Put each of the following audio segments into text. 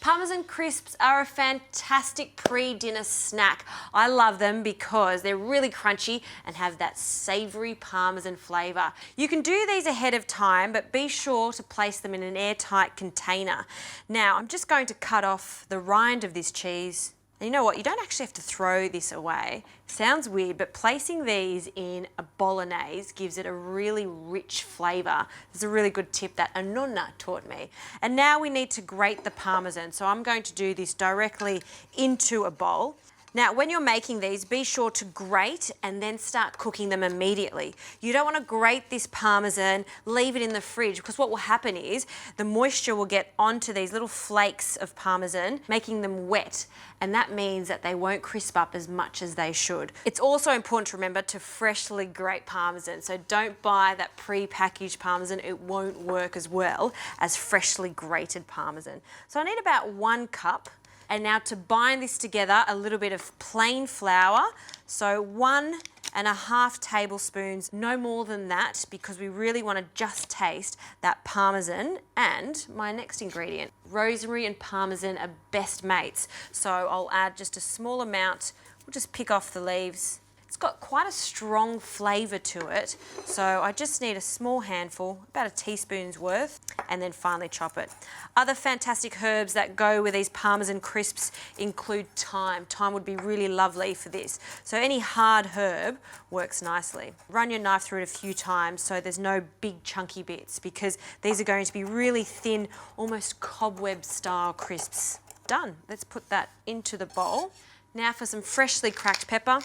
Parmesan crisps are a fantastic pre-dinner snack. I love them because they're really crunchy and have that savoury Parmesan flavour. You can do these ahead of time, but be sure to place them in an airtight container. Now, I'm just going to cut off the rind of this cheese. And you know what? You don't actually have to throw this away. Sounds weird, but placing these in a bolognese gives it a really rich flavour. It's a really good tip that a nonna taught me. And now we need to grate the Parmesan. So I'm going to do this directly into a bowl. Now, when you're making these, be sure to grate and then start cooking them immediately. You don't want to grate this Parmesan, leave it in the fridge, because what will happen is the moisture will get onto these little flakes of Parmesan, making them wet, and that means that they won't crisp up as much as they should. It's also important to remember to freshly grate Parmesan, so don't buy that pre-packaged Parmesan. It won't work as well as freshly grated Parmesan. So I need about 1 cup. And now to bind this together, a little bit of plain flour. So 1.5 tablespoons, no more than that, because we really want to just taste that Parmesan. And my next ingredient, rosemary and Parmesan are best mates. So I'll add just a small amount. We'll just pick off the leaves. It's got quite a strong flavour to it, so I just need a small handful, about a teaspoon's worth, and then finally chop it. Other fantastic herbs that go with these Parmesan crisps include thyme. Thyme would be really lovely for this. So any hard herb works nicely. Run your knife through it a few times so there's no big chunky bits, because these are going to be really thin, almost cobweb style crisps. Done. Let's put that into the bowl. Now for some freshly cracked pepper.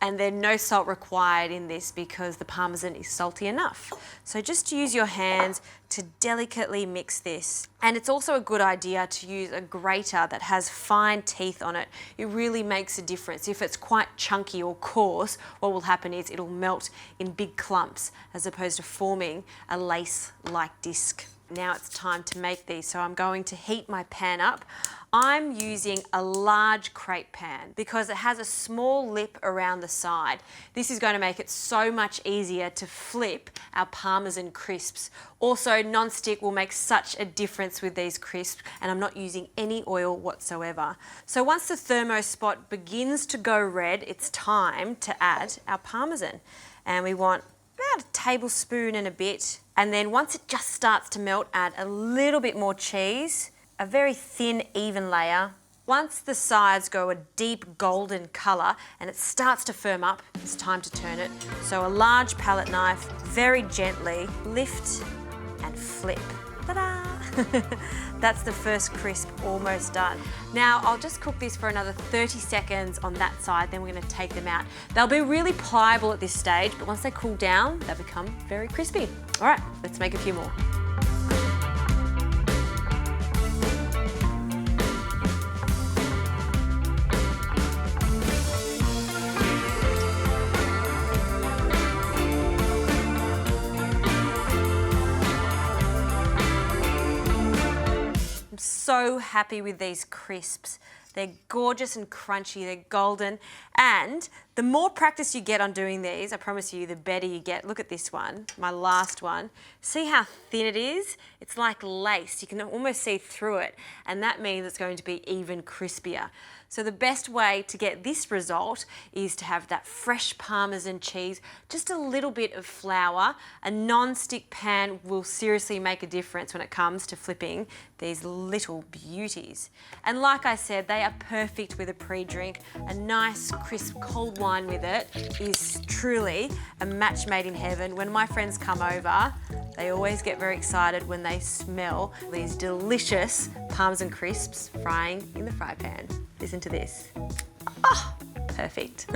And then no salt required in this because the Parmesan is salty enough. So just use your hands to delicately mix this. And it's also a good idea to use a grater that has fine teeth on it. It really makes a difference. If it's quite chunky or coarse, what will happen is it'll melt in big clumps as opposed to forming a lace-like disc. Now it's time to make these, so I'm going to heat my pan up. I'm using a large crepe pan because it has a small lip around the side. This is going to make it so much easier to flip our Parmesan crisps. Also, non-stick will make such a difference with these crisps, and I'm not using any oil whatsoever. So once the thermo spot begins to go red, it's time to add our Parmesan. And we want about a tablespoon and a bit. And then once it just starts to melt, add a little bit more cheese, a very thin, even layer. Once the sides go a deep golden colour and it starts to firm up, it's time to turn it. So a large palette knife, very gently lift and flip. Ta-da! That's the first crisp almost done. Now I'll just cook this for another 30 seconds on that side, then we're going to take them out. They'll be really pliable at this stage, but once they cool down, they'll become very crispy. All right, let's make a few more. I'm so happy with these crisps. They're gorgeous and crunchy, they're golden, and the more practice you get on doing these, I promise you, the better you get. Look at this one, my last one. See how thin it is? It's like lace. You can almost see through it, and that means it's going to be even crispier. So the best way to get this result is to have that fresh Parmesan cheese, just a little bit of flour. A non-stick pan will seriously make a difference when it comes to flipping these little beauties. And like I said, they are perfect with a pre-drink. A nice, crisp, cold wine with it is truly a match made in heaven. When my friends come over, they always get very excited when they smell these delicious Parmesan crisps frying in the fry pan. Listen to this. Oh, perfect.